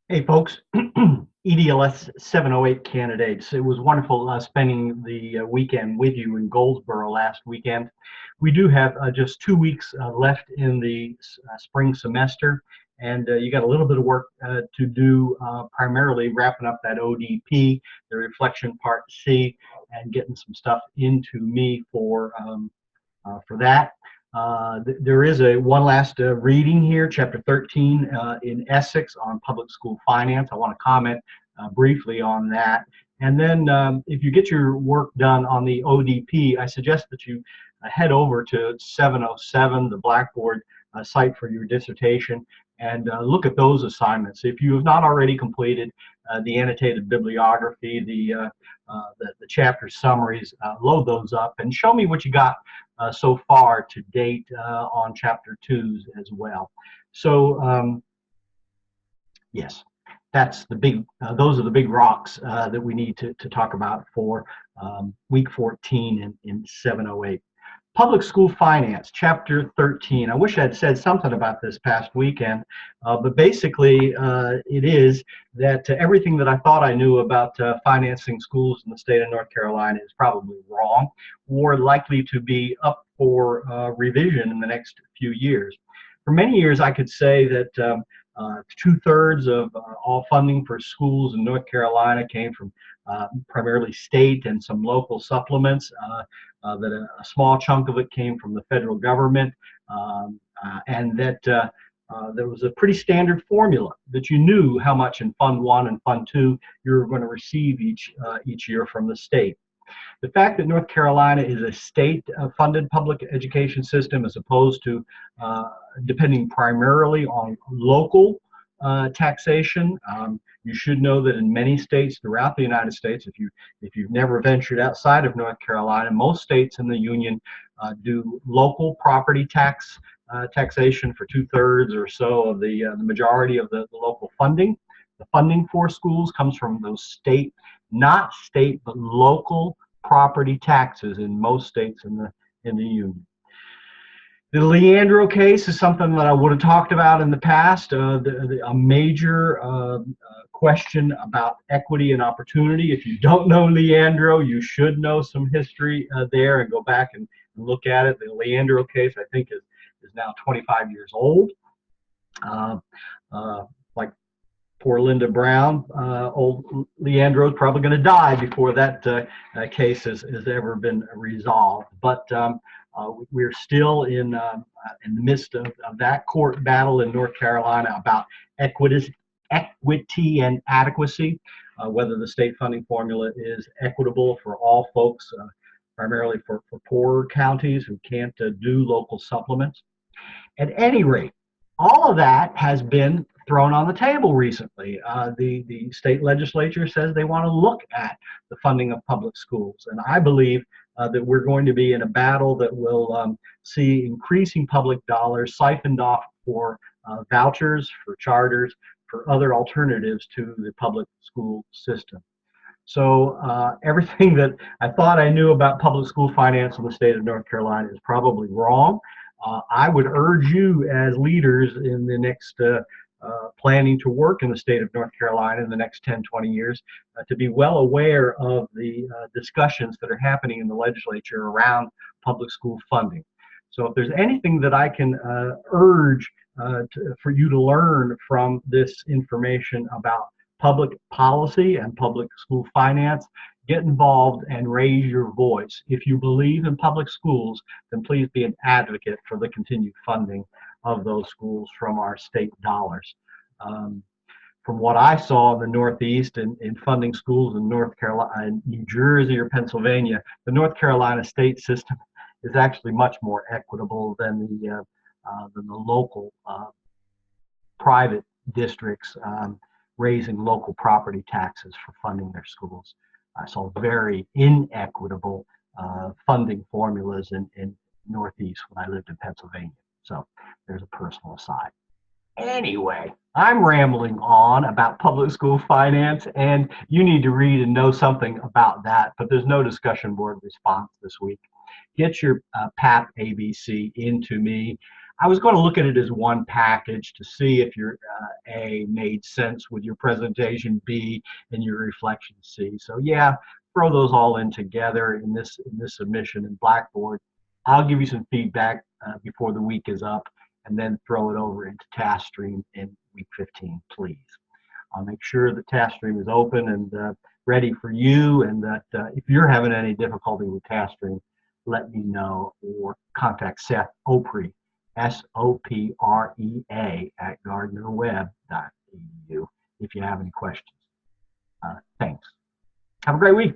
Hey folks, EDLS 708 candidates. It was wonderful spending the weekend with you in Goldsboro last weekend. We do have just 2 weeks left in the spring semester, and you got a little bit of work to do, primarily wrapping up that ODP, the reflection part C, and getting some stuff into me for that. There is one last reading here, chapter 13 in Essex on public school finance. I want to comment briefly on that. And then if you get your work done on the ODP, I suggest that you head over to 707, the Blackboard site for your dissertation, and look at those assignments. If you have not already completed the annotated bibliography, the chapter summaries, load those up and show me what you got so far to date on chapter 2s as well. So yes, that's the big. Those are the big rocks that we need to talk about for week 14 in 708. Public school finance, chapter 13. I wish I'd said something about this past weekend, but basically it is that everything that I thought I knew about financing schools in the state of North Carolina is probably wrong, or likely to be up for revision in the next few years. For many years, I could say that 2/3 of all funding for schools in North Carolina came from primarily state and some local supplements. That a small chunk of it came from the federal government, and that there was a pretty standard formula that you knew how much in Fund 1 and Fund 2 you were going to receive each year from the state. The fact that North Carolina is a state-funded public education system as opposed to depending primarily on local taxation. You should know that in many states throughout the United States, if you've never ventured outside of North Carolina, most states in the Union do local property taxation for 2/3 or so of the majority of the local funding. The funding for schools comes from those not state, but local property taxes in most states in the Union. The Leandro case is something that I would have talked about in the past. A major question about equity and opportunity. If you don't know Leandro, you should know some history there and go back and look at it. The Leandro case, I think, is now 25 years old. Like poor Linda Brown, old Leandro is probably going to die before that case has ever been resolved. But we're still in the midst of that court battle in North Carolina about equity and adequacy, whether the state funding formula is equitable for all folks, primarily for poorer counties who can't do local supplements. At any rate, all of that has been thrown on the table recently. The state legislature says they want to look at the funding of public schools, and I believe that we're going to be in a battle that will see increasing public dollars siphoned off for vouchers, for charters, for other alternatives to the public school system. So everything that I thought I knew about public school finance in the state of North Carolina is probably wrong. I would urge you as leaders in the next planning to work in the state of North Carolina in the next 10, 20 years to be well aware of the discussions that are happening in the legislature around public school funding. So if there's anything that I can urge for you to learn from this information about public policy and public school finance, get involved and raise your voice. If you believe in public schools, then please be an advocate for the continued funding of those schools from our state dollars. From what I saw in the Northeast in funding schools in North Carolina, New Jersey, or Pennsylvania, the North Carolina state system is actually much more equitable than the local private districts raising local property taxes for funding their schools. I saw very inequitable funding formulas in Northeast when I lived in Pennsylvania. So there's a personal aside. Anyway, I'm rambling on about public school finance, and you need to read and know something about that, but there's no discussion board response this week. Get your PAP ABC into me. I was going to look at it as one package to see if your A made sense with your presentation, B, and your reflection, C. So yeah, throw those all in together in this submission in Blackboard. I'll give you some feedback before the week is up, and then throw it over into TaskStream in week 15, please. I'll make sure the TaskStream is open and ready for you, and that if you're having any difficulty with TaskStream, let me know, or contact Seth Oprea, SOPREA at gardnerweb.edu if you have any questions. Thanks. Have a great week.